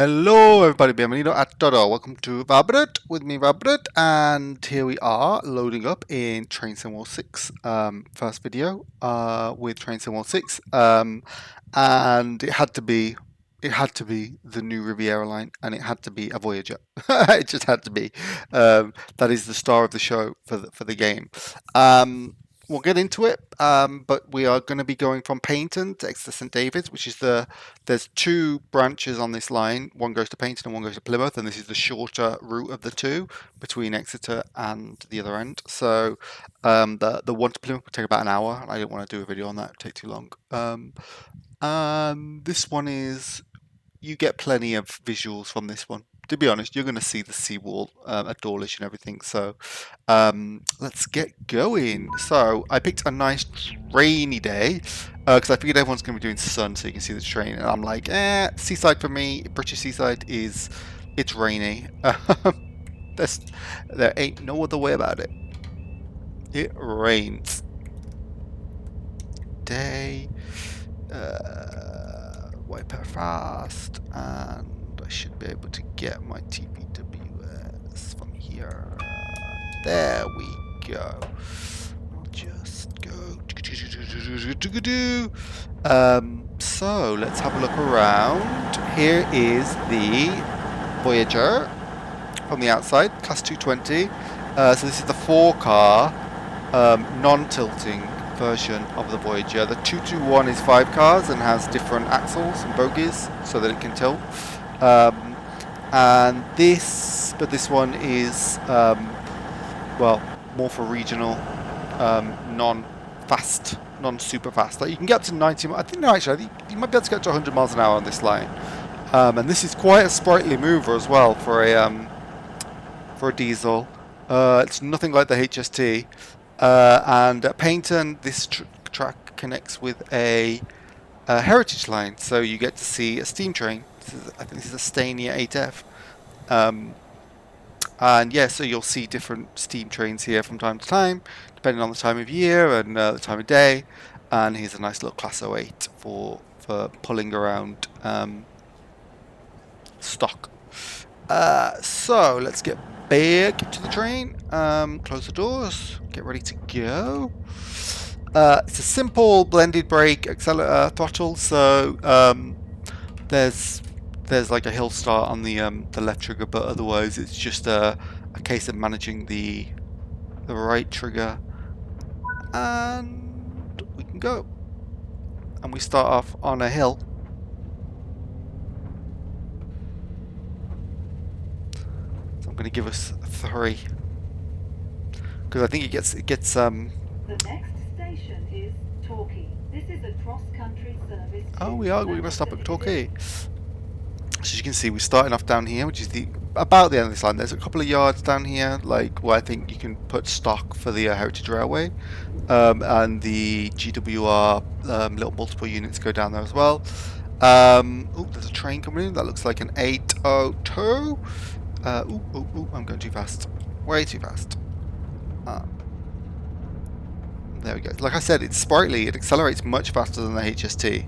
Hello everybody, bienvenido a todo. Welcome to Vabrit with me Vabrit, and here we are loading up in Train Sim World 6 first video with Train Sim World 6 and it had to be the new Reverie line, and it had to be a Voyager. It just had to be. That is the star of the show for the game. We'll get into it, but we are going to be going from Paignton to Exeter St David's, which is there's two branches on this line. One goes to Paignton and one goes to Plymouth, and this is the shorter route of the two between Exeter and the other end. So the one to Plymouth will take about an hour. I don't want to do a video on that; it'd take too long. This one is, you get plenty of visuals from this one. To be honest, you're going to see the seawall at Dawlish and everything. So let's get going. So I picked a nice rainy day because I figured everyone's going to be doing sun, so you can see the train. And I'm like, seaside for me. British seaside it's rainy. There ain't no other way about it. It rains. Day. Wipe out fast, and I should be able to get my TPWS from here. There we go. I'll just go. So let's have a look around. Here is the Voyager from the outside, class 220. So this is the 4-car non-tilting version of the Voyager. The 221 is 5 cars and has different axles and bogies so that it can tilt. And this one is well, more for regional, non-fast, non-super fast. Like you can get up to 90. I think you might be able to get to 100 miles an hour on this line. And this is quite a sprightly mover as well for a diesel. It's nothing like the HST. And at Paignton, this track connects with a heritage line, so you get to see a steam train. I think this is a Stania 8F. And yeah, so you'll see different steam trains here from time to time, depending on the time of year and the time of day. And here's a nice little Class 08 for pulling around stock. So let's get back to the train. Close the doors. Get ready to go. It's a simple blended brake accelerator throttle. So there's like a hill start on the left trigger, but otherwise it's just a case of managing the right trigger, and we can go. And we start off on a hill. I'm going to give us 3 because I think it gets The next station is Torquay. This is a cross-country service. Oh, we're going to stop at Torquay. So as you can see, we're starting off down here, which is about the end of this line. There's a couple of yards down here, like where I think you can put stock for the Heritage Railway, and the GWR little multiple units go down there as well. Oh, there's a train coming in. That looks like an 802. I'm going too fast. Way too fast. There we go. Like I said, it's sprightly. It accelerates much faster than the HST.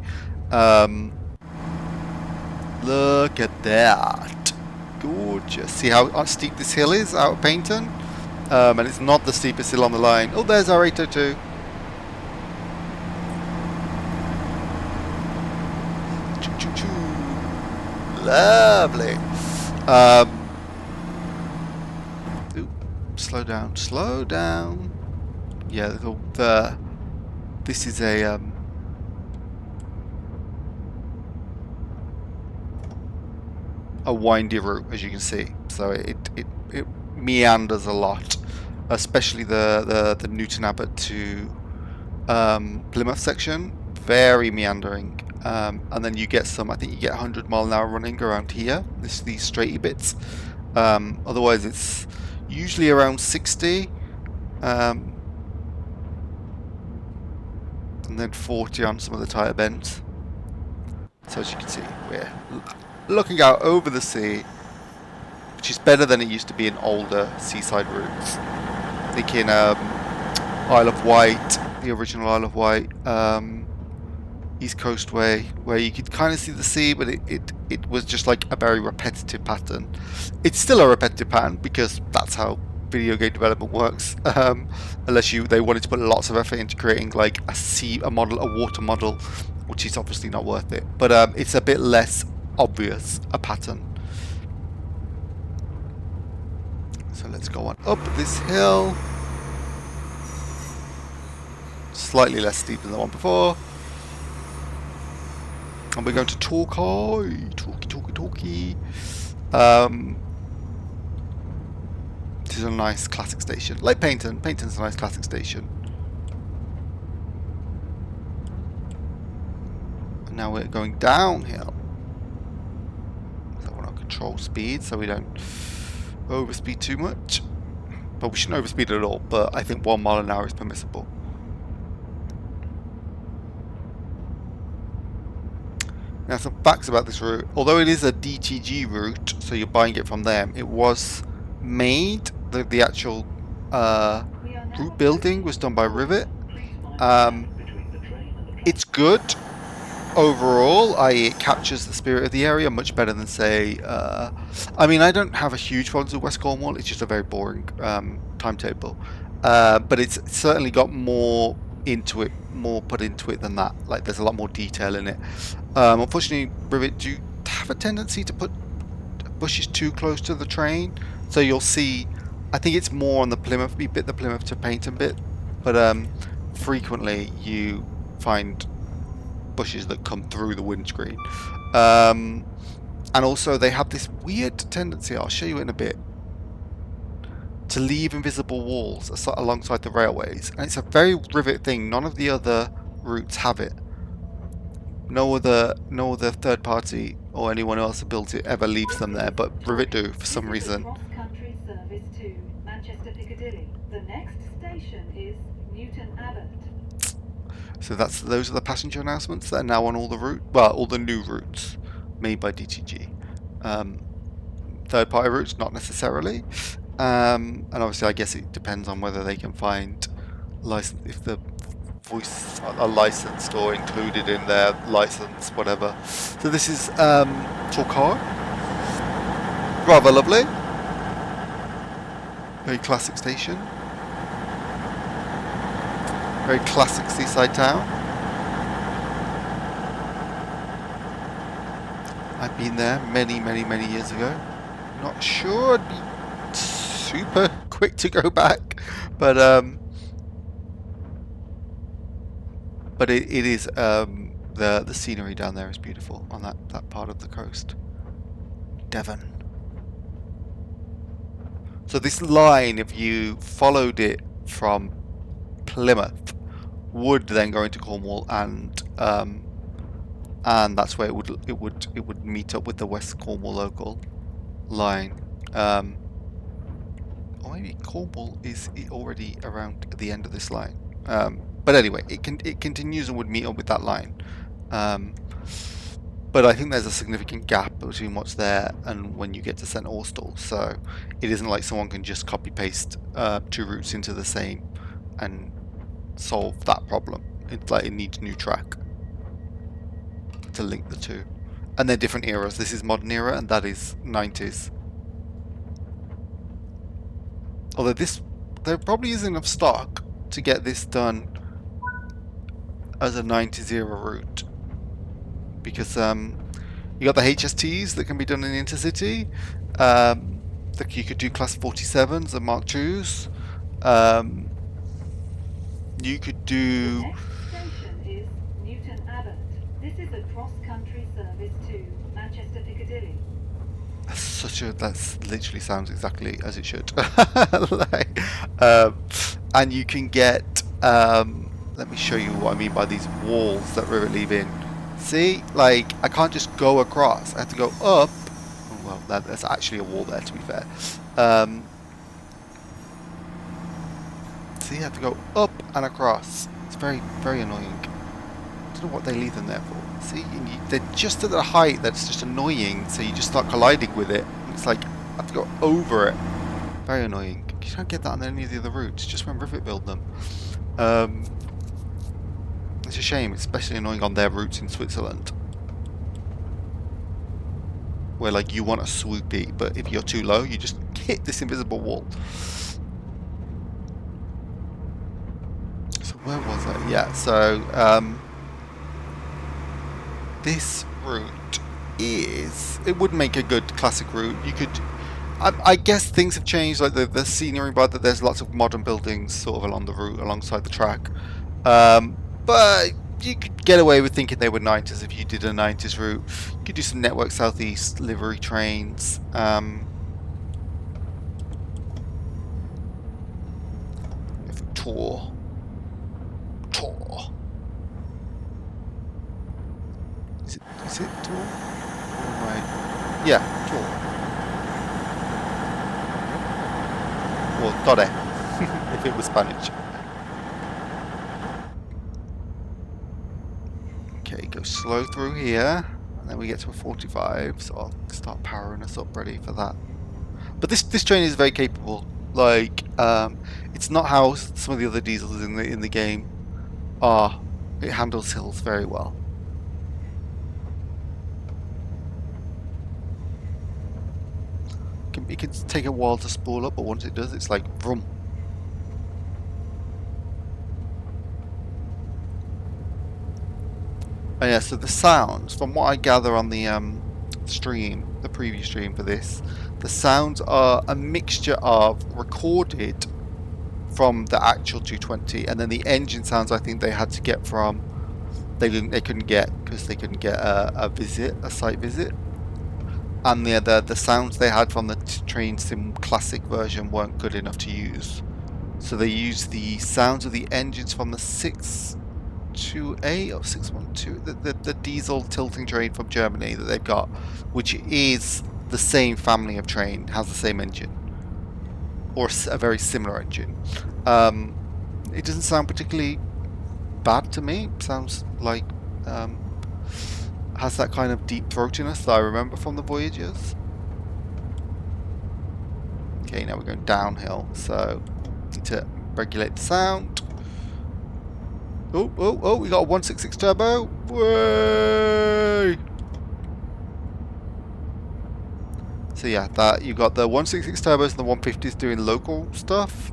Look at that. Gorgeous. See how steep this hill is out of Paignton? And it's not the steepest hill on the line. Oh, there's our 802. Lovely. Slow down, slow down. Yeah, this is a windy route, as you can see. So it meanders a lot, especially the Newton Abbot to Plymouth section. Very meandering. And then you get I think you get 100 mile an hour running around here. These straighty bits. Otherwise, it's usually around 60. And then 40 on some of the tighter bends. So as you can see, we're looking out over the sea, which is better than it used to be in older seaside routes. Thinking Isle of Wight, the original Isle of Wight. East Coast way, where you could kind of see the sea, but it was just like a very repetitive pattern. It's still a repetitive pattern because that's how video game development works. Unless they wanted to put lots of effort into creating like a model, a water model, which is obviously not worth it. But it's a bit less obvious a pattern. So let's go on up this hill. Slightly less steep than the one before. And we're going to Torquay. Torquay. This is a nice classic station. Like Paignton. Paignton's a nice classic station. And now we're going downhill. So I want to control speed so we don't overspeed too much. But we shouldn't overspeed at all. But I think 1 mile an hour is permissible. Now some facts about this route. Although it is a DTG route, so you're buying it from them, it was made, the actual route building was done by Reverie. It's good overall. It captures the spirit of the area much better than, say, I mean, I don't have a huge problem with West Cornwall. It's just a very boring timetable. But it's certainly got more into it, more put into it than that. Like, there's a lot more detail in it. Unfortunately, Reverie do have a tendency to put bushes too close to the train, so you'll see. I think it's more on the Plymouth bit, the Plymouth to Paignton bit, but frequently you find bushes that come through the windscreen, and also they have this weird tendency. I'll show you in a bit. To leave invisible walls alongside the railways, and it's a very Reverie thing. None of the other routes have it. No other third party or anyone else who built it ever leaves them there, but Reverie do for some reason. Cross-country service to Manchester Piccadilly. The next station is Newton Abbot. So those are the passenger announcements that are now on all the route. Well, all the new routes made by DTG. Third party routes, not necessarily. And obviously, I guess it depends on whether they can find license, if the voice are licensed or included in their license, whatever. So this is Torquay. Rather lovely. Very classic station. Very classic seaside town. I've been there many years ago. Not sure I'd be super quick to go back, but it is the scenery down there is beautiful on that part of the coast. Devon. So this line, if you followed it from Plymouth, would then go into Cornwall, and that's where it would meet up with the West Cornwall local line. Or maybe Cornwall is already around the end of this line. But anyway, it continues and would meet up with that line. But I think there's a significant gap between what's there and when you get to St Austell. So it isn't like someone can just copy paste 2 routes into the same and solve that problem. It's like it needs new track to link the two. And they're different eras. This is modern era and that is 90s. Although there probably isn't enough stock to get this done as a 90s era route, because you got the HSTs that can be done in Intercity. That you could do class 47s and Mark IIs. You could do. The next station is Newton Abbot. This is a cross-country service to Manchester Piccadilly. That literally sounds exactly as it should. Like, and you can get. Let me show you what I mean by these walls that Reverie leave in. See, like I can't just go across. I have to go up. Oh, well, there's actually a wall there, to be fair. See, I have to go up and across. It's very annoying. I don't know what they leave them there for. See, they're just at a height that's just annoying, so you just start colliding with it. It's like, I have to go over it. Very annoying. You don't get that on any of the other routes, just when Reverie build them. It's a shame, it's especially annoying on their routes in Switzerland. Where like you want a swoopy, but if you're too low, you just hit this invisible wall. So where was I? Yeah, so this route it would make a good classic route. You could, I guess things have changed, like the scenery, but that there's lots of modern buildings sort of along the route, alongside the track. But you could get away with thinking they were 90s if you did a 90s route. You could do some Network Southeast livery trains. If we tour. Is it tour? Right. Yeah, tour. Or tore, if it was Spanish. Okay, go slow through here, and then we get to a 45, so I'll start powering us up ready for that. But this train is very capable. Like, it's not how some of the other diesels in the game are. It handles hills very well. It can take a while to spool up, but once it does, it's like vroom. And yeah, so the sounds, from what I gather on the stream, the preview stream for this, the sounds are a mixture of recorded from the actual 220, and then the engine sounds I think they had to get from they couldn't get because they couldn't get a site visit, and the sounds they had from the Train Sim Classic version weren't good enough to use, so they used the sounds of the engines from the 628 or 612, the diesel tilting train from Germany that they've got, which is the same family of train, has the same engine or a very similar engine. It doesn't sound particularly bad to me. It sounds like has that kind of deep throatiness that I remember from the Voyagers. Okay, now we're going downhill, so need to regulate the sound. Oh, we got a 166 turbo. Way! So yeah, that you got the 166 turbos and the 150s doing local stuff.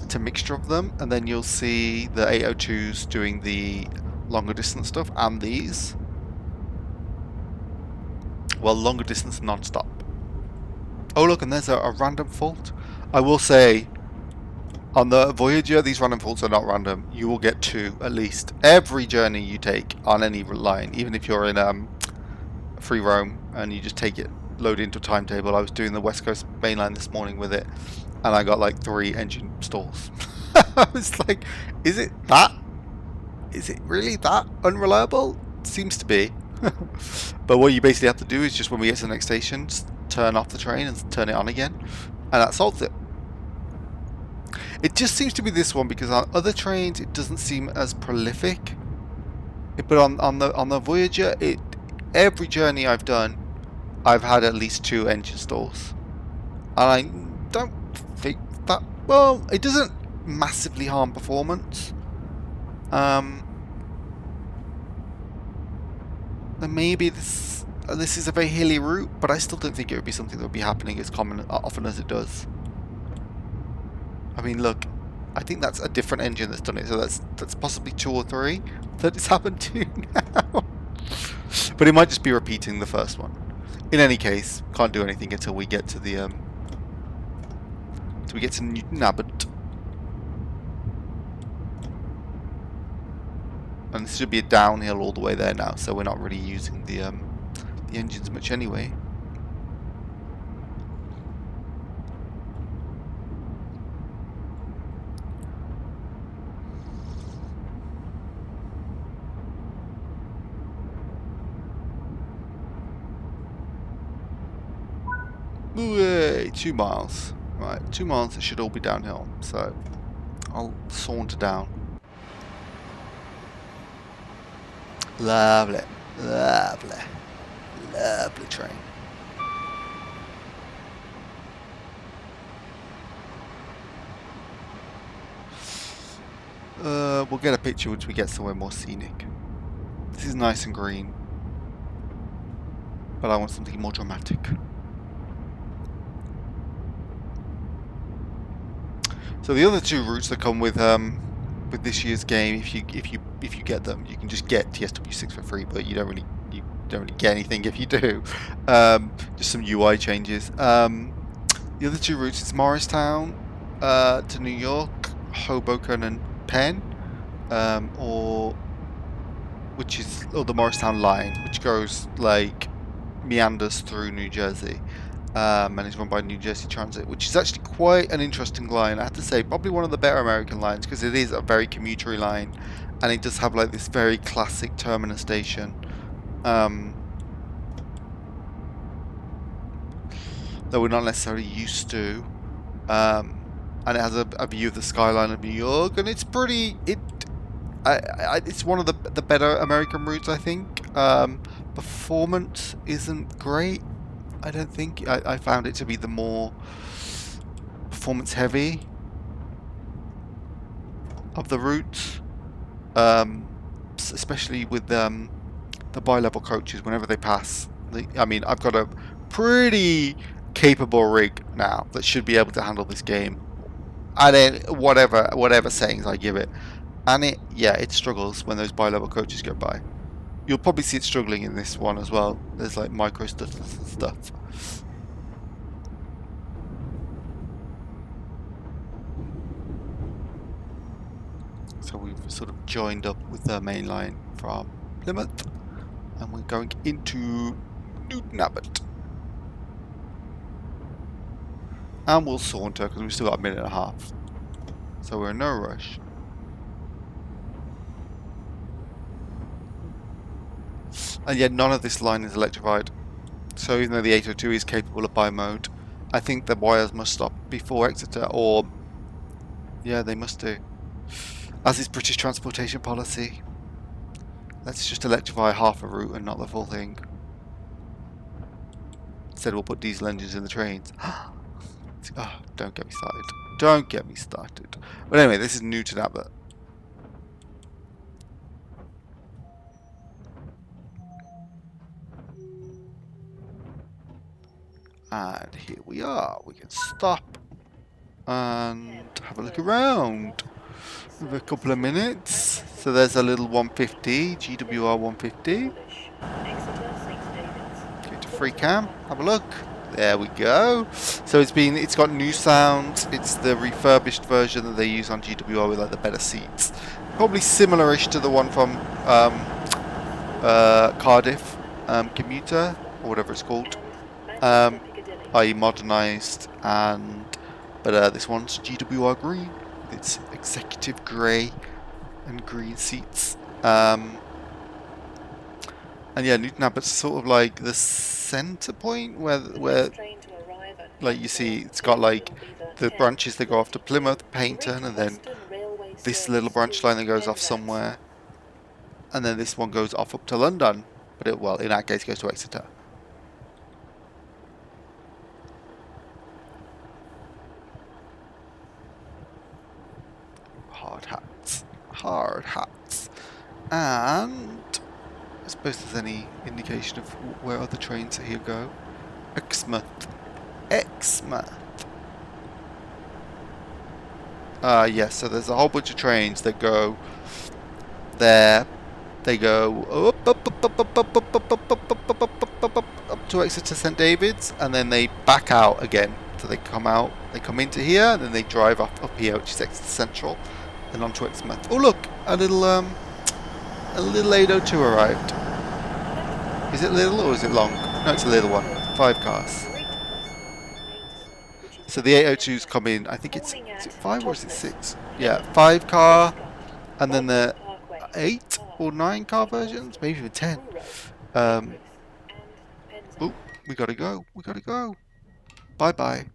It's a mixture of them, and then you'll see the 802s doing the longer distance stuff, and these. Well, longer distance non-stop. Oh look, and there's a random fault. I will say, on the Voyager, these random faults are not random. You will get two, at least. Every journey you take on any line, even if you're in free roam, and you just take it, load it into a timetable. I was doing the West Coast mainline this morning with it, and I got like 3 engine stalls. I was like, is it really that unreliable? Seems to be. But what you basically have to do is just when we get to the next station, just turn off the train and turn it on again, and that solves it. It just seems to be this one because on other trains it doesn't seem as prolific. But on the Voyager, every journey I've done, I've had at least 2 engine stalls, and I don't think that, well, it doesn't massively harm performance. Then maybe this is a very hilly route, but I still don't think it would be something that would be happening as often as it does. I mean, look, I think that's a different engine that's done it, so that's possibly 2 or 3 that it's happened to now. But it might just be repeating the first one. In any case, can't do anything until we get to the Newton Abbot. And this should be a downhill all the way there now, so we're not really using the engines much anyway. Ooh, 2 miles. Right, 2 miles, it should all be downhill, so I'll saunter down. Lovely, lovely, lovely train. We'll get a picture once we get somewhere more scenic. This is nice and green, but I want something more dramatic. So the other two routes that come with this year's game, if you get them, you can just get TSW6 for free, but you don't really get anything if you do. Just some UI changes. The other two routes is Morristown to New York, Hoboken and Penn, or the Morristown line, which goes like meanders through New Jersey, and is run by New Jersey Transit, which is actually quite an interesting line. I have to say, probably one of the better American lines because it is a very commutery line, and it does have like this very classic terminus station. That we're not necessarily used to. And it has a view of the skyline of New York, and it's pretty. It's one of the better American routes, I think. Performance isn't great. I don't think. I found it to be the more performance heavy of the routes, especially with the bi-level coaches. Whenever they pass, I mean, I've got a pretty capable rig now that should be able to handle this game. And then whatever settings I give it, and it struggles when those bi-level coaches go by. You'll probably see it struggling in this one as well. There's like micro stuff and stuff. So we've sort of joined up with the main line from Plymouth, and we're going into Newton Abbot. And we'll saunter because we've still got a minute and a half. So we're in no rush. And yet none of this line is electrified. So even though the 802 is capable of bi-mode, I think the wires must stop before Exeter, or yeah, they must do. As is British transportation policy. Let's just electrify half a route and not the full thing. Instead we'll put diesel engines in the trains. Oh, don't get me started. Don't get me started. But anyway, this is Newton Abbot. And here we are. We can stop and have a look around. With a couple of minutes. So there's a little 150, GWR 150. Go to free cam, have a look. There we go. So it's got new sounds. It's the refurbished version that they use on GWR with like the better seats. Probably similar-ish to the one from Cardiff commuter or whatever it's called. I modernised, but this one's GWR green. It's executive grey and green seats. And yeah, Newton Abbot's sort of like the centre point where like you see it's got like the branches that go off to Plymouth, Paignton, and then this little branch line that goes off somewhere, and then this one goes off up to London, but in our case goes to Exeter. Hard hats, and I suppose there's any indication of where other trains here go. Exmouth. Yes, so there's a whole bunch of trains that go there. They go up to Exeter St David's, and then they back out again. So they come into here, and then they drive up here, which is Exeter Central, and onto Exmouth. Oh look, a little 802 arrived. Is it little or is it long? No, it's a little one. 5 cars. So the 802s come in, I think is it 5 or is it 6? Yeah, 5 car, and then the 8 or 9 car versions, maybe even 10. Oh, we gotta go. Bye bye,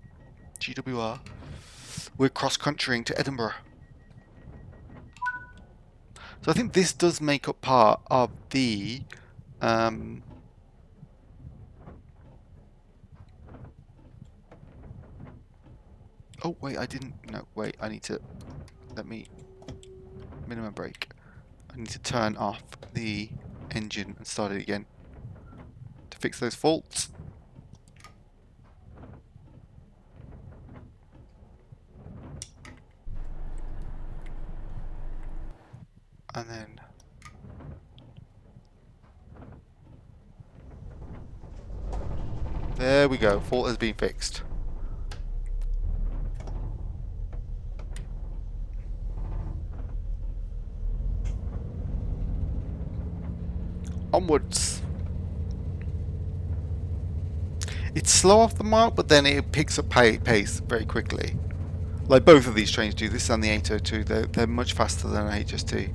GWR. We're cross-countrying to Edinburgh. So I think this does make up part of the oh wait, I didn't. No, wait. I need to. Let me minimum brake. I need to turn off the engine and start it again to fix those faults. And then there we go, fault has been fixed. Onwards. It's slow off the mark, but then it picks up pace very quickly. Like both of these trains do, this and the 802, they're much faster than HS2.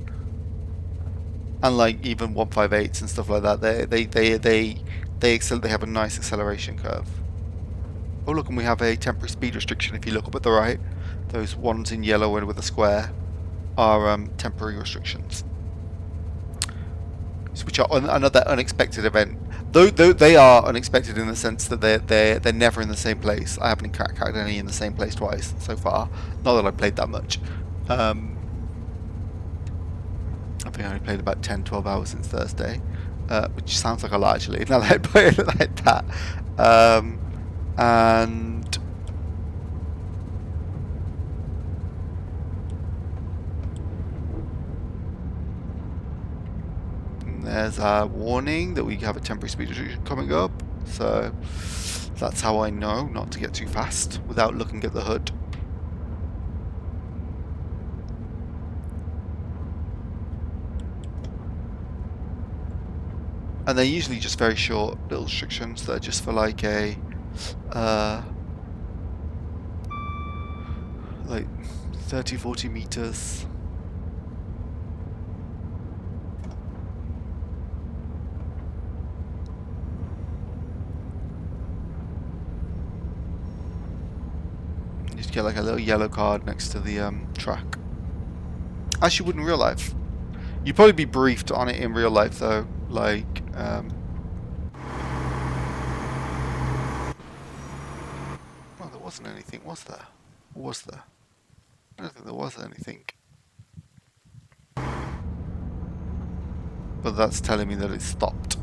And like even 158s and stuff like that, they have a nice acceleration curve. Oh look, and we have a temporary speed restriction if you look up at the right. Those ones in yellow and with a square are temporary restrictions, which are another unexpected event. Though they are unexpected in the sense that they're never in the same place. I haven't cracked any in the same place twice so far. Not that I played that much. I think I only played about 10-12 hours since Thursday, which sounds like a lot actually. Now that I put it like that, and there's a warning that we have a temporary speed restriction coming up, so that's how I know not to get too fast without looking at the hood. And they're usually just very short little restrictions that are just for like a like 30-40 meters. You just get like a little yellow card next to the track. As you would in real life. You'd probably be briefed on it in real life though, like well, there wasn't anything, was there? Or was there? I don't think there was anything. But that's telling me that it stopped.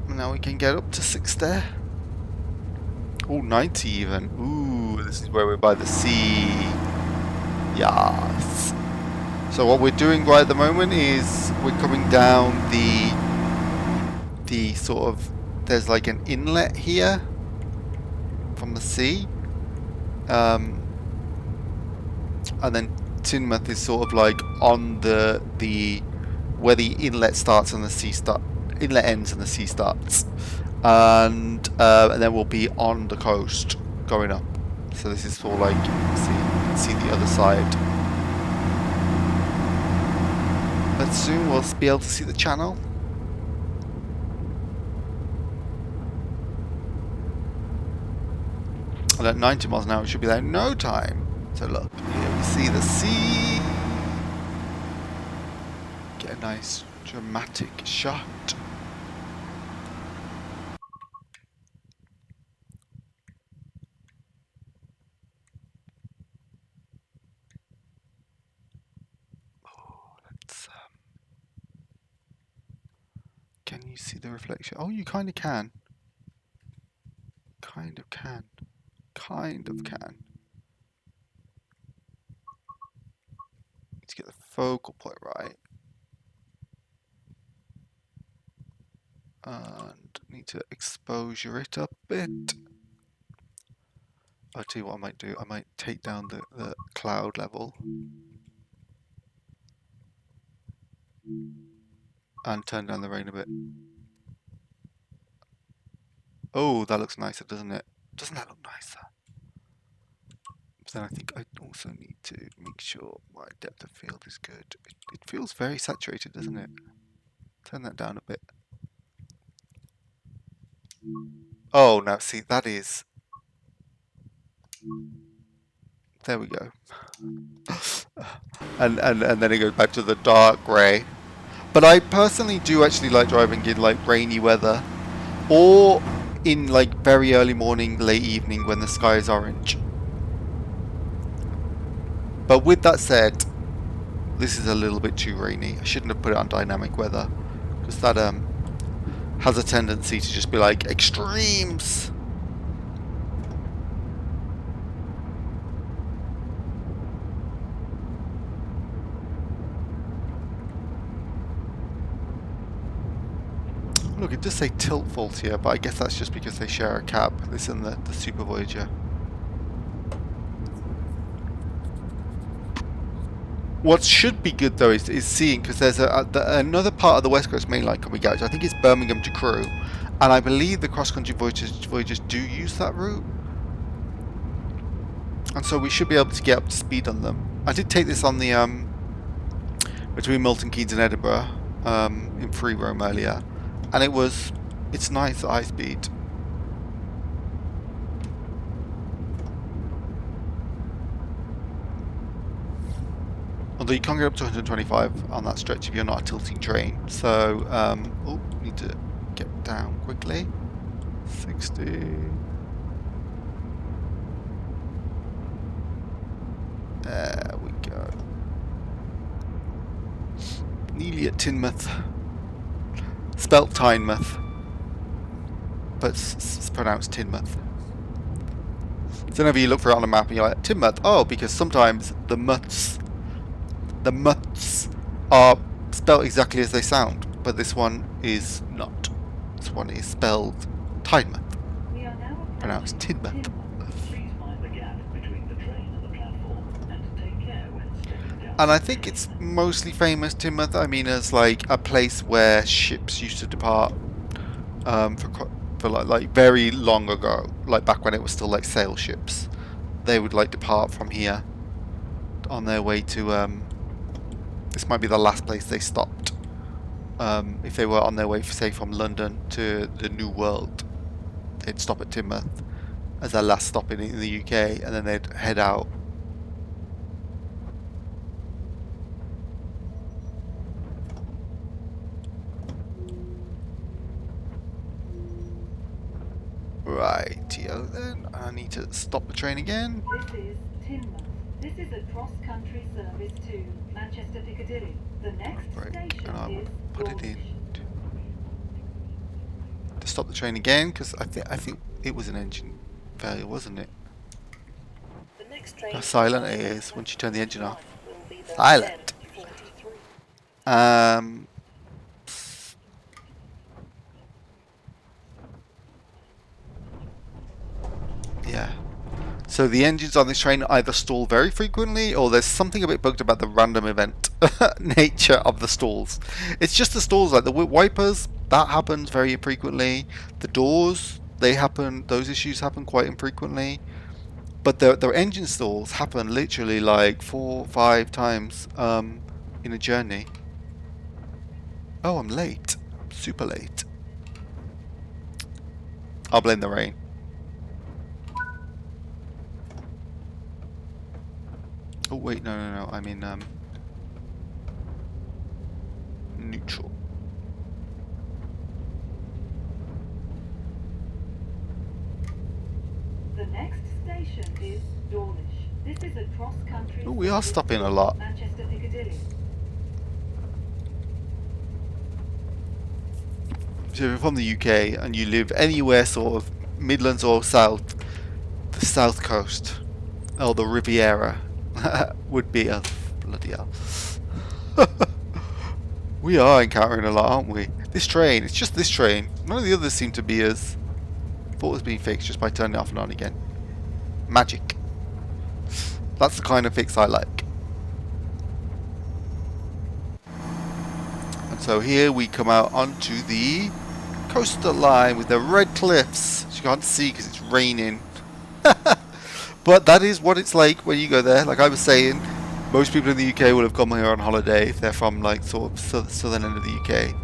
Now we can get up to 6 there. Oh, 90 even. Ooh, this is where we're by the sea. Yes. So what we're doing right at the moment is we're coming down the sort of, there's like an inlet here from the sea. And then Teignmouth is sort of like on the where the inlet starts and the sea inlet ends and the sea starts, and then we'll be on the coast going up. So this is sort of like you can see the other side. But soon we'll be able to see the channel. And at 90 miles an hour, we should be there in no time. So look, here we see the sea. Get a nice dramatic shot. Oh, let's. Can you see the reflection? Oh, you kind of can. Kind of can. Kind of can. Need to get the focal point right. And need to exposure it a bit. I'll tell you what I might do. I might take down the cloud level. And turn down the rain a bit. Oh, that looks nicer, doesn't it? Doesn't that look nicer? But then I think I also need to make sure my depth of field is good. It feels very saturated, doesn't it? Turn that down a bit. Oh, now see, that is... There we go. and then it goes back to the dark grey. But I personally do actually like driving in like rainy weather. Or in like very early morning, late evening when the sky is orange. But with that said, this is a little bit too rainy. I shouldn't have put it on dynamic weather, because that has a tendency to just be like extremes. Look, it does say tilt fault here, but I guess that's just because they share a cab. This and the Super Voyager. What should be good though is seeing, because there's another part of the West Coast Main Line coming out. I think it's Birmingham to Crewe, and I believe the cross-country Voyagers do use that route, and so we should be able to get up to speed on them. I did take this on the between Milton Keynes and Edinburgh in free roam earlier, and it's nice at high speed. Although you can't get up to 125 on that stretch if you're not a tilting train. So, oh, need to get down quickly. 60. There we go. Nearly at Teignmouth. Spelt Tynemouth. But it's pronounced Teignmouth. So whenever you look for it on a map and you're like, Teignmouth, oh, because sometimes the muths are spelled exactly as they sound, but this one is not. This one is spelled Tynemouth, pronounced Teignmouth. And I think it's mostly famous, Teignmouth, I mean, as like a place where ships used to depart for like very long ago, like back when it was still like sail ships. They would like depart from here on their way to this might be the last place they stopped. If they were on their way, say, from London to the New World, they'd stop at Teignmouth as their last stop in the UK, and then they'd head out. Rightio then, I need to stop the train again. This is Teignmouth. This is a cross-country service to Manchester Piccadilly. The next station and I will is put it Dawlish. in to stop the train again, because I think it was an engine failure, wasn't it? How silent it is once you turn the engine off. Silent. Yeah. So the engines on this train either stall very frequently, or there's something a bit bugged about the random event nature of the stalls. It's just the stalls, like the wipers, that happens very infrequently. The doors, those issues happen quite infrequently. But the engine stalls happen literally like 4 or 5 times in a journey. Oh, I'm late. Super late. I'll blame the rain. Oh wait, no, I'm in neutral. The next station is Dawlish. This is a cross-country. Oh, we are stopping a lot. Manchester Piccadilly. So if you're from the UK and you live anywhere sort of Midlands or South, the South Coast, or the Riviera, would be a bloody hell. We are encountering a lot, aren't we? This train, it's just this train. None of the others seem to be as... thought it was being fixed just by turning it off and on again. Magic. That's the kind of fix I like. And so here we come out onto the coastal line with the red cliffs, which you can't see because it's raining. But that is what it's like when you go there. Like I was saying, most people in the UK will have come here on holiday if they're from like sort of southern end of the UK.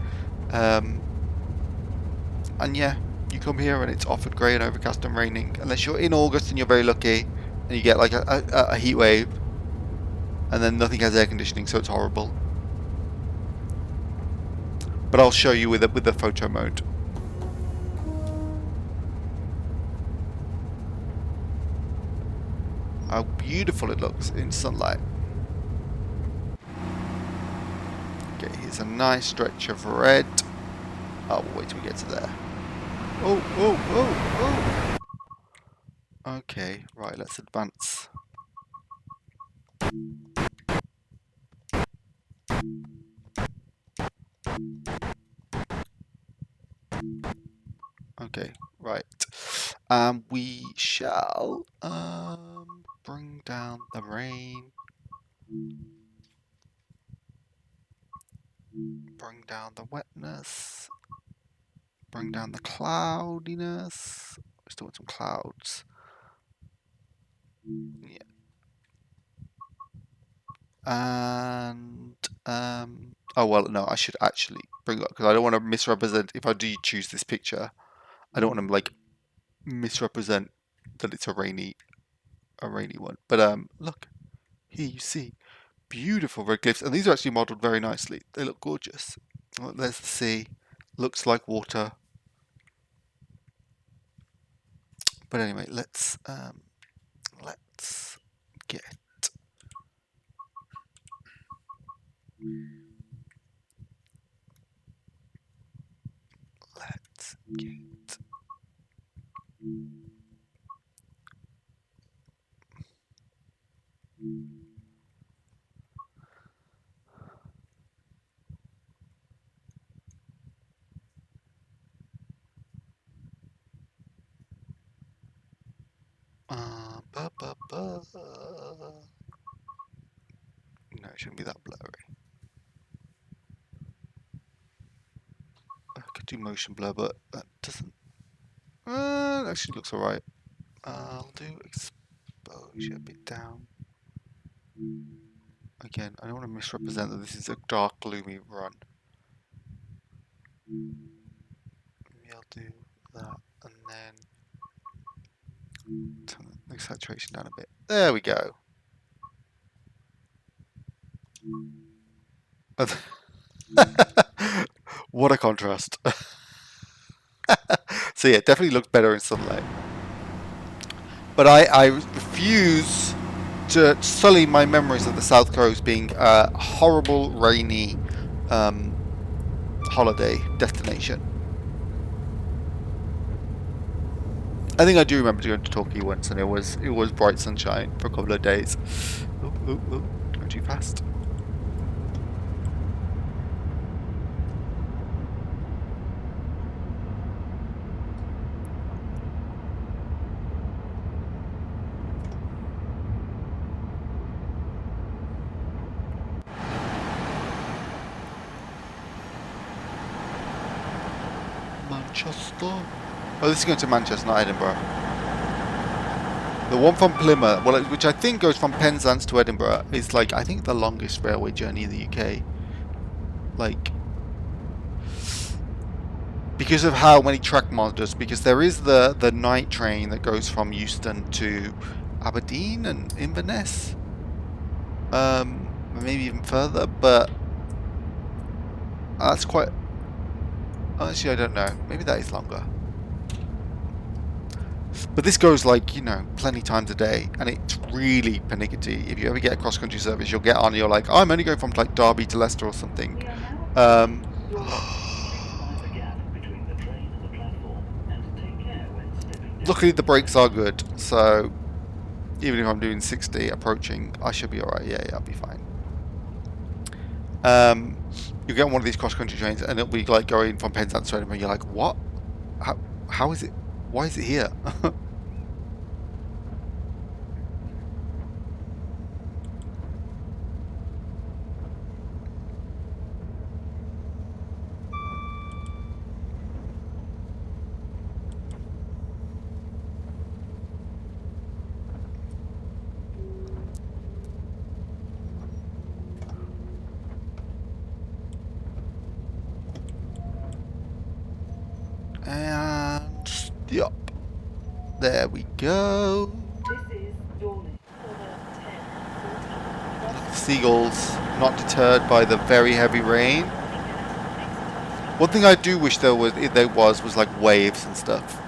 And yeah, you come here and it's offered grey and overcast and raining. Unless you're in August and you're very lucky and you get like a heat wave, and then nothing has air conditioning, so it's horrible. But I'll show you with the photo mode. how beautiful it looks in sunlight. Okay, here's a nice stretch of red. Oh, we'll wait till we get to there. Oh, oh, oh, oh! Okay, right, let's advance. Okay, right. We shall bring down the rain. Bring down the wetness. Bring down the cloudiness. We still want some clouds. Yeah. And oh well, no, I should actually bring up because I don't want to misrepresent. If I do choose this picture, I don't want to like misrepresent that it's a rainy one. But look here, you see beautiful red cliffs, and these are actually modelled very nicely. They look gorgeous. Well, there's the sea. Looks like water. But anyway, let's get let's get ba, ba, ba. No, it shouldn't be that blurry. I could do motion blur, but that doesn't. Actually looks alright. I'll do exposure a bit down. Again, I don't want to misrepresent that this is a dark, gloomy run. Maybe I'll do that and then turn the saturation down a bit. There we go. What a contrast. So yeah, definitely looks better in sunlight. But I refuse to sully my memories of the South Coast being a horrible, rainy holiday destination. I think I do remember going to Torquay once, and it was bright sunshine for a couple of days. Oh, oh, oh, going too fast. Manchester. Oh, this is going to Manchester, not Edinburgh. The one from Plymouth, well, which I think goes from Penzance to Edinburgh, is like I think the longest railway journey in the UK. Like, because of how many track monitors. Because there is the night train that goes from Euston to Aberdeen and Inverness, maybe even further. But that's quite. Actually, I don't know. Maybe that is longer. But this goes like, you know, plenty times a day, and it's really pernickety. If you ever get a cross-country service, you'll get on and you're like, oh, I'm only going from like Derby to Leicester or something. Luckily the brakes are good, so even if I'm doing 60 approaching, I should be alright. Yeah, I'll be fine. You get on one of these cross-country trains and it'll be like going from Penzance to Edinburgh. You're like, what? How is it? Why is it here? And stop. There we go. Seagulls, not deterred by the very heavy rain. One thing I do wish there was like waves and stuff.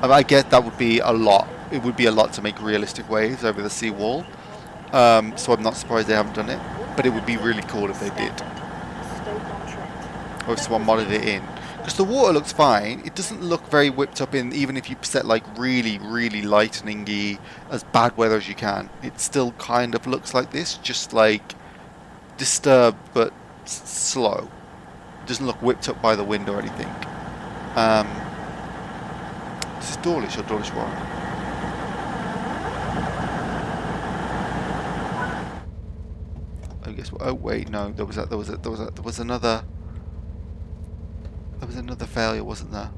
I get that would be a lot it would be a lot to make realistic waves over the seawall. So I'm not surprised they haven't done it, but it would be really cool if they did, or if someone modded it in. Because the water looks fine, it doesn't look very whipped up in, even if you set like really, really lightning-y, as bad weather as you can. It still kind of looks like this, just like disturbed but slow. It doesn't look whipped up by the wind or anything. Is this Dawlish or Dawlish Warren? I guess. Oh wait, no. There was another failure, wasn't there?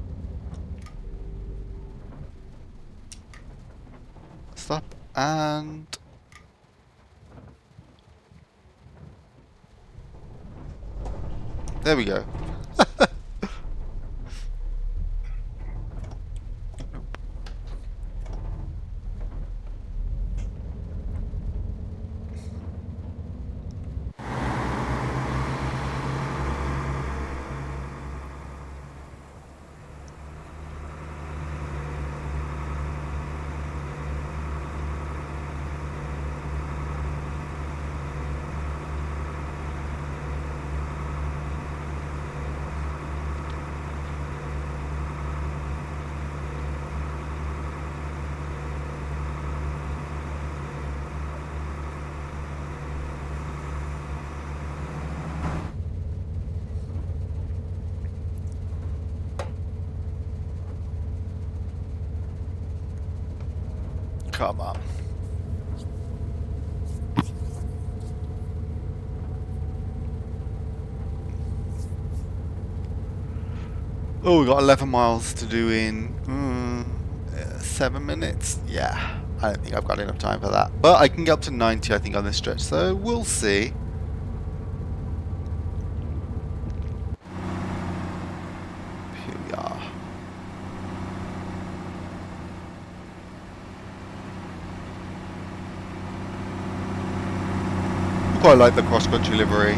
Stop and there we go. Come on. Oh, we got 11 miles to do in 7 minutes. Yeah, I don't think I've got enough time for that. But I can get up to 90, I think, on this stretch. So we'll see. Here we are. I quite like the cross-country livery.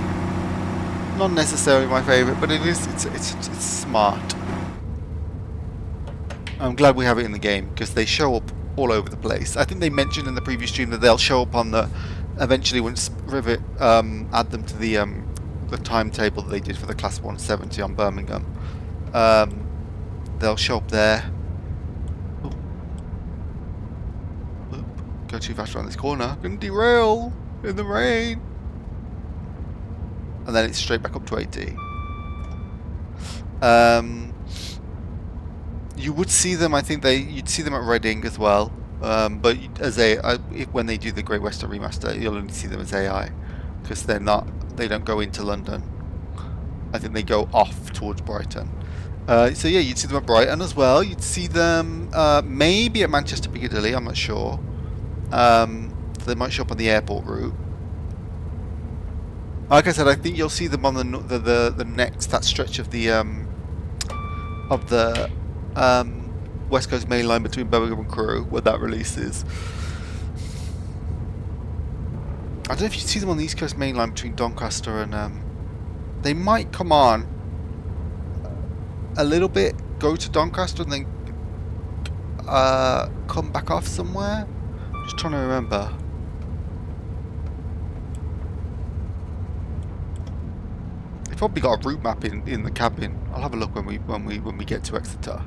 Not necessarily my favourite, but it's smart. I'm glad we have it in the game because they show up all over the place. I think they mentioned in the previous stream that they'll show up on the eventually once Rivet add them to the timetable that they did for the Class 170 on Birmingham. They'll show up there. Oop. Go too fast around this corner. Gonna derail in the rain. And then it's straight back up to 80. You would see them. I think you'd see them at Reading as well. But as when they do the Great Western Remaster, you'll only see them as AI because they're not. They don't go into London. I think they go off towards Brighton. So yeah, you'd see them at Brighton as well. You'd see them maybe at Manchester Piccadilly. I'm not sure. They might show up on the airport route. Like I said, I think you'll see them on the next that stretch of the West Coast Main Line between Birmingham and Crewe when that releases. I don't know if you see them on the East Coast Main Line between Doncaster and they might come on a little bit, go to Doncaster and then come back off somewhere. Just trying to remember. They've probably got a route map in the cabin. I'll have a look when we get to Exeter.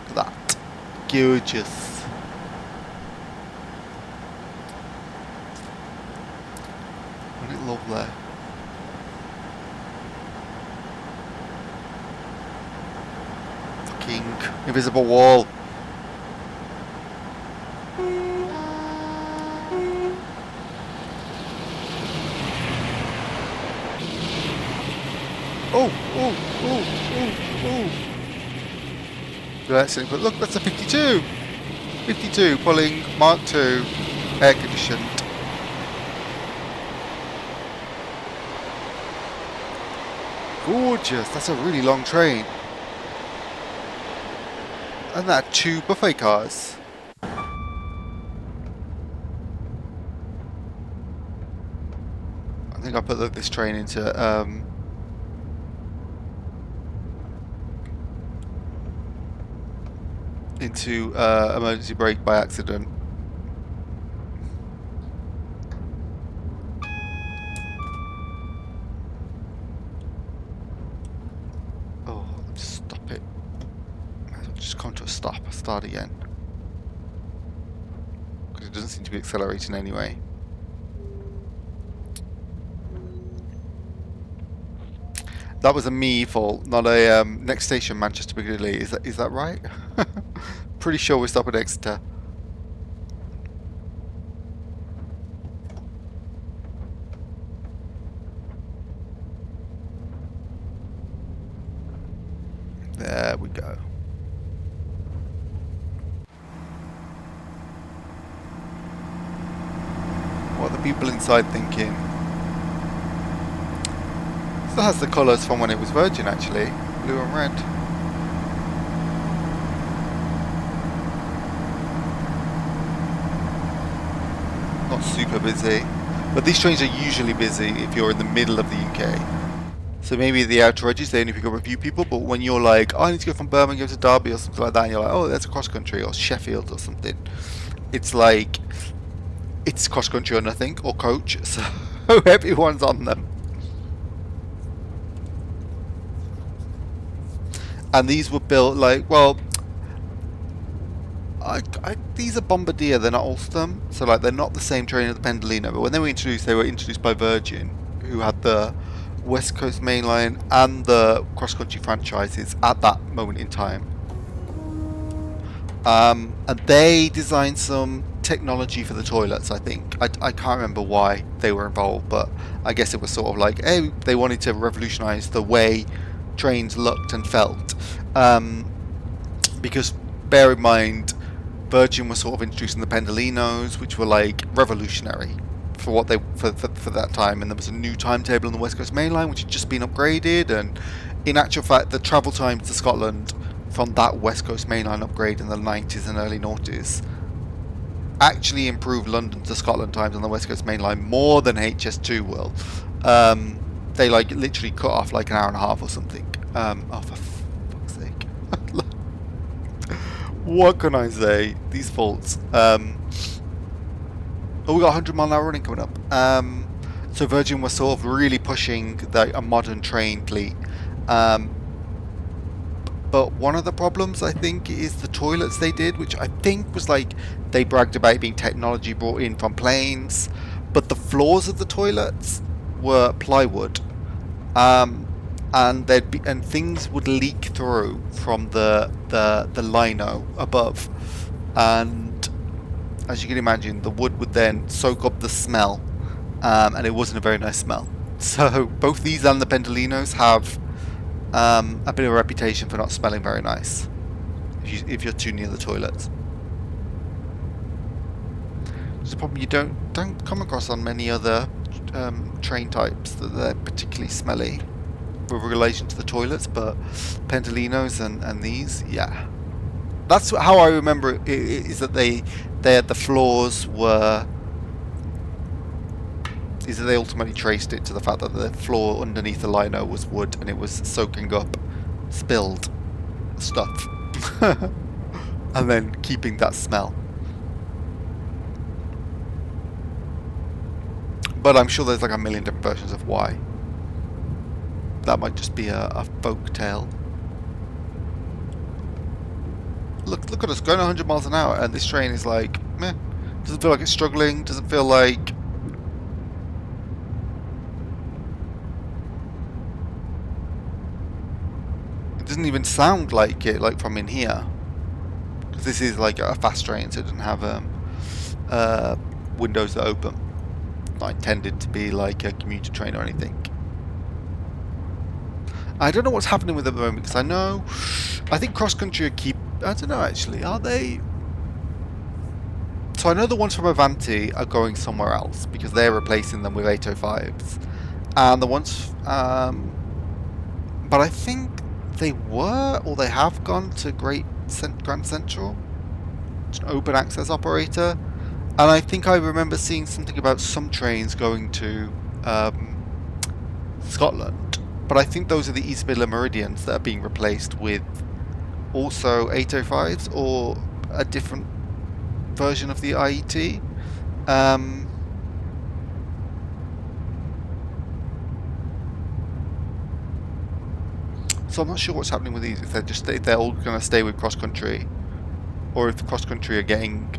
Look at that. Gorgeous. Isn't it lovely? Fucking invisible wall. Oh. Good accident, but look, that's a 52. 52 pulling Mark II, air conditioned. Gorgeous, that's a really long train. And that 2 buffet cars. I think I put this train into into emergency brake by accident. Oh, just stop it. Might as well just come to a stop. Start again. Because it doesn't seem to be accelerating anyway. That was a me fault, not a next station Manchester Piccadilly. Is that right? Pretty sure we stop at Exeter. There we go. What are the people inside thinking? Still has the colours from when it was Virgin, actually. Blue and red. Not super busy. But these trains are usually busy if you're in the middle of the UK. So maybe the outer edges, they only pick up a few people, but when you're like, oh, I need to go from Birmingham to Derby or something like that, and you're like, oh, that's a cross country, or Sheffield or something. It's like, it's cross country or nothing, or coach, so everyone's on them. And these were built like, well, these are Bombardier, they're not Alstom, so like they're not the same train as the Pendolino, but when they were introduced by Virgin, who had the West Coast Main Line and the cross-country franchises at that moment in time. And they designed some technology for the toilets, I think. I can't remember why they were involved, but I guess it was sort of like, hey, they wanted to revolutionise the way trains looked and felt. Because bear in mind, Virgin was sort of introducing the Pendolinos, which were like revolutionary for what they for that time, and there was a new timetable on the West Coast Main Line which had just been upgraded, and in actual fact the travel times to Scotland from that West Coast Main Line upgrade in the 90s and early noughties actually improved London to Scotland times on the West Coast Main Line more than HS2 will. They like literally cut off like an hour and a half or something. Oh, for fuck's sake. What can I say? These faults. Oh, we got 100-mile-an-hour running coming up. So Virgin was sort of really pushing a modern train fleet. But one of the problems, I think, is the toilets they did, which I think was like they bragged about being technology brought in from planes, but the floors of the toilets were plywood, and things would leak through from the lino above, and as you can imagine, the wood would then soak up the smell, and it wasn't a very nice smell. So both these and the Pendolinos have a bit of a reputation for not smelling very nice if you're too near the toilets. It's a problem you don't come across on many other train types, that they're particularly smelly with relation to the toilets, but Pendolinos and these, yeah. That's how I remember it, is that the floors were... is that they ultimately traced it to the fact that the floor underneath the lino was wood and it was soaking up spilled stuff and then keeping that smell. But I'm sure there's like a million different versions of why. That might just be a folk tale. Look at us going 100 miles an hour, and this train is like, meh. Doesn't feel like it's struggling. Doesn't feel like... it doesn't even sound like it, like from in here. Because this is like a fast train, so it doesn't have windows that open. Not intended to be like a commuter train or anything. I don't know what's happening with it at the moment, because I think cross country I don't know actually, are they? So I know the ones from Avanti are going somewhere else because they're replacing them with 805s, and the ones, but I think they were, or they have gone to Grand Central, it's an open access operator, and I think I remember seeing something about some trains going to Scotland, but I think those are the East Midland Meridians that are being replaced with also 805s or a different version of the IET. So I'm not sure what's happening with these. If they're all going to stay with cross country, or if cross country are going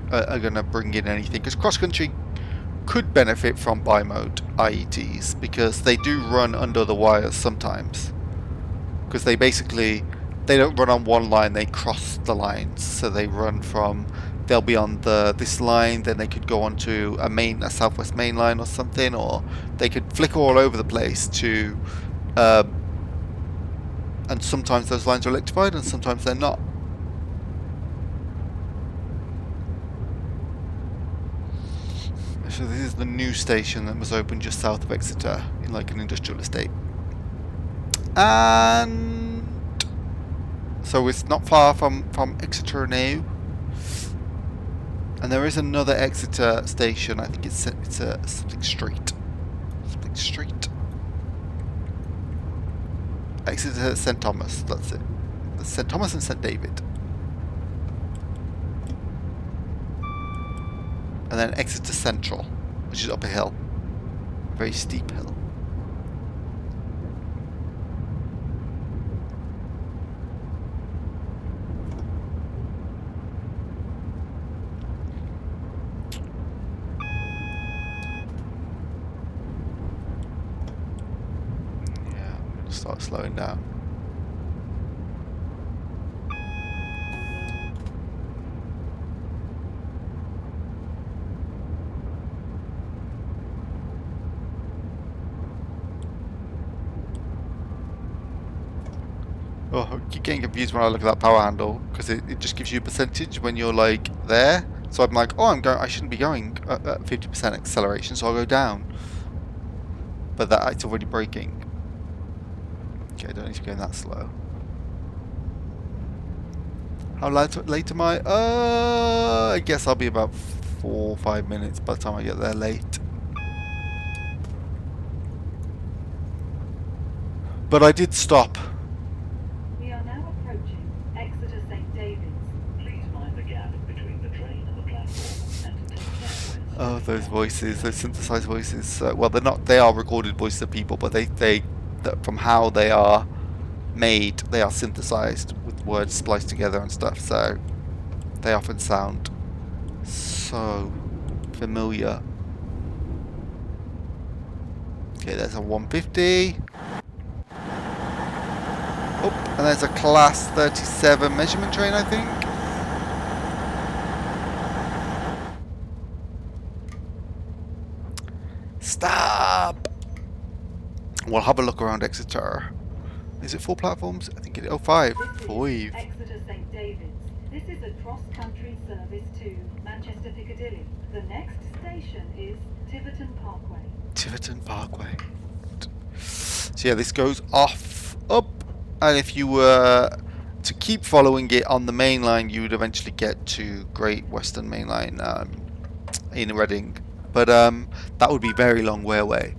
to bring in anything, because cross country could benefit from bi-mode IETs because they do run under the wires sometimes. Because they don't run on one line, they cross the lines. So they run from, they'll be on this line, then they could go onto a southwest main line or something, or they could flicker all over the place to, and sometimes those lines are electrified and sometimes they're not. So this is the new station that was opened just south of Exeter in like an industrial estate. And so it's not far from Exeter now. And there is another Exeter station. I think it's something street. Something street. Exeter St Thomas. That's it. St Thomas and St David. And then Exeter Central, which is up a hill. A very steep hill. Yeah, I'm going to start slowing down. Oh, I keep getting confused when I look at that power handle because it just gives you a percentage when you're like there. So I'm like, oh, I shouldn't be going at 50% acceleration, so I'll go down. But it's already braking. Okay, I don't need to be going that slow. How late am I? I guess I'll be about 4 or 5 minutes by the time I get there late. But I did stop. We are now approaching Exeter St David's. Please mind the gap between the train and the platform and take care. Oh, those voices, those synthesized voices. Well, they're not. They are recorded voices of people, but from how they are made, they are synthesized with words spliced together and stuff. So they often sound so familiar. Okay, there's a 150. Oh, and there's a class 37 measurement train, I think. Stop! We'll have a look around Exeter. Is it 4 platforms? I think it is. Oh, 5. 5. Exeter St David's. This is a cross-country service to Manchester Piccadilly. The next station is Tiverton Parkway. Tiverton Parkway. So yeah, this goes up, and if you were to keep following it on the main line, you would eventually get to Great Western Main Line in Reading. But that would be very long way away.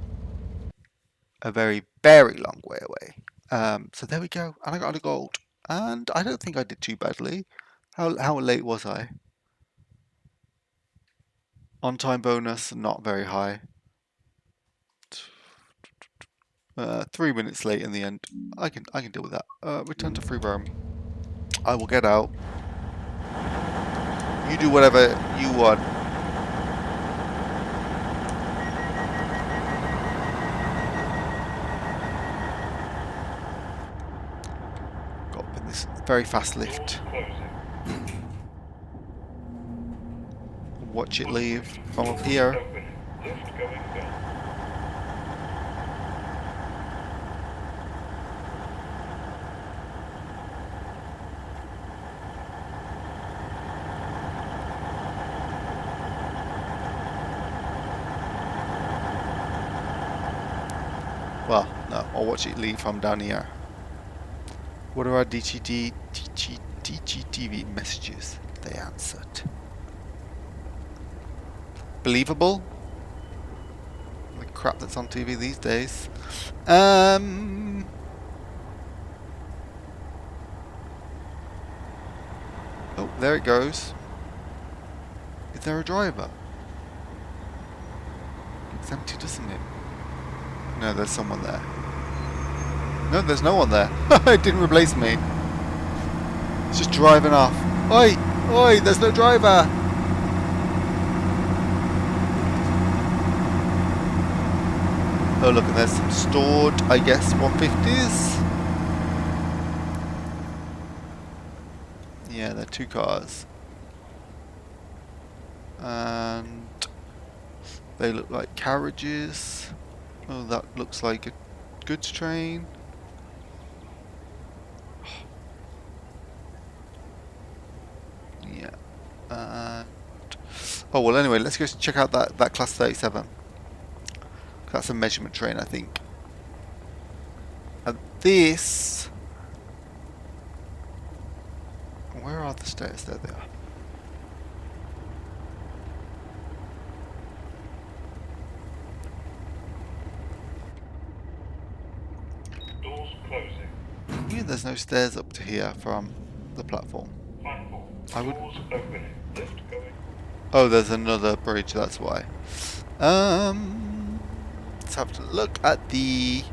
A very, very long way away. So there we go. And I got a gold. And I don't think I did too badly. How late was I? On time bonus, not very high. 3 minutes late in the end. I can deal with that. Return to free roam. I will get out. You do whatever you want. Got up in this very fast lift. Watch it leave from up here. Well, no, I'll watch it leave from down here. What are our DGTV messages? They answered. Believable? The crap that's on TV these days. There it goes. Is there a driver? It's empty, doesn't it? No, there's someone there. No, there's no one there. It didn't replace me. It's just driving off. Oi! Oi! There's no driver! Oh look, and there's some stored, I guess, 150s. Yeah, they're 2 cars. And they look like carriages. Oh, that looks like a goods train. Yeah. Oh well, anyway, let's go check out that class 37. That's a measurement train, I think. And this... Where are the stairs? There they are. Doors closing. Yeah, there's no stairs up to here from the platform. Platform. I would... Doors opening. Lift going. Oh, there's another bridge, that's why. Let's have a look at the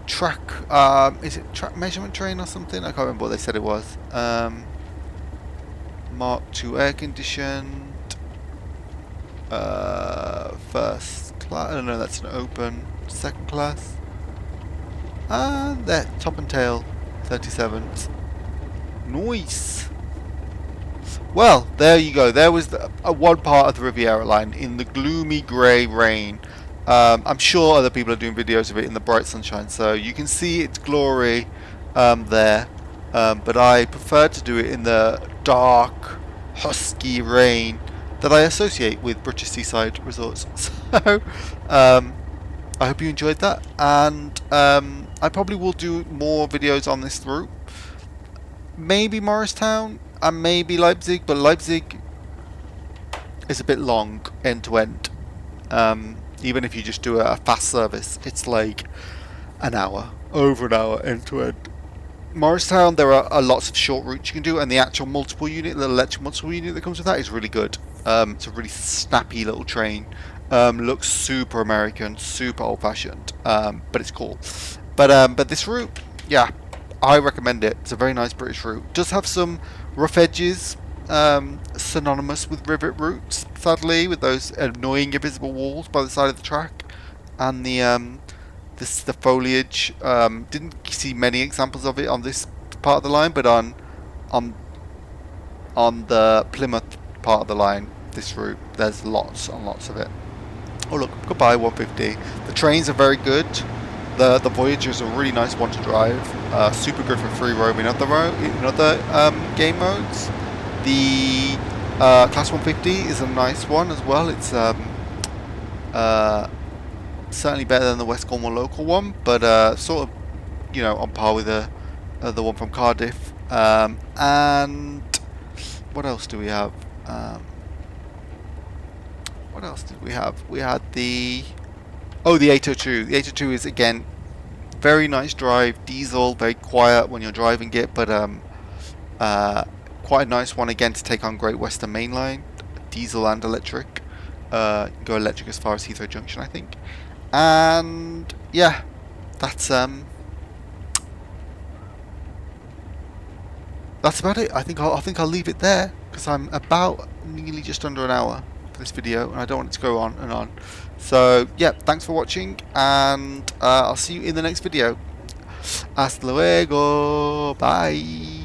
track. Is it track measurement train or something? I can't remember what they said it was. Mark II air conditioned. First class. I don't know, that's an open. Second class. And there, top and tail, 37s. Nice. Well, there you go. There was one part of the Riviera line in the gloomy grey rain. I'm sure other people are doing videos of it in the bright sunshine, so you can see its glory there. But I prefer to do it in the dark, husky rain that I associate with British seaside resorts. So, I hope you enjoyed that, and I probably will do more videos on this route. Maybe Morristown and maybe Leipzig, but Leipzig is a bit long end to end. Even if you just do a fast service, it's like an hour, over an hour end to end. Morristown, there are lots of short routes you can do, and the actual multiple unit, the electric multiple unit that comes with that is really good. It's a really snappy little train. Looks super American, super old-fashioned, but it's cool. But this route, yeah, I recommend it. It's a very nice British route. Does have some rough edges, synonymous with rivet routes, sadly, with those annoying invisible walls by the side of the track, and the foliage. Didn't see many examples of it on this part of the line, but on the Plymouth part of the line, this route, there's lots and lots of it. Oh look, goodbye 150. The trains are very good. The Voyager is a really nice one to drive. Super good for free roam in other game modes. The Class 150 is a nice one as well. It's certainly better than the West Cornwall local one, but sort of, you know, on par with the one from Cardiff. And what else do we have? What else did we have? We had the 802. The 802 is again very nice drive, diesel, very quiet when you're driving it, but quite a nice one again to take on Great Western Main Line, diesel and electric. Go electric as far as Heathrow Junction, I think. And yeah, that's about it. I think I'll leave it there because I'm about nearly just under an hour for this video, and I don't want it to go on and on. So yeah, thanks for watching, and I'll see you in the next video. Hasta luego. Bye.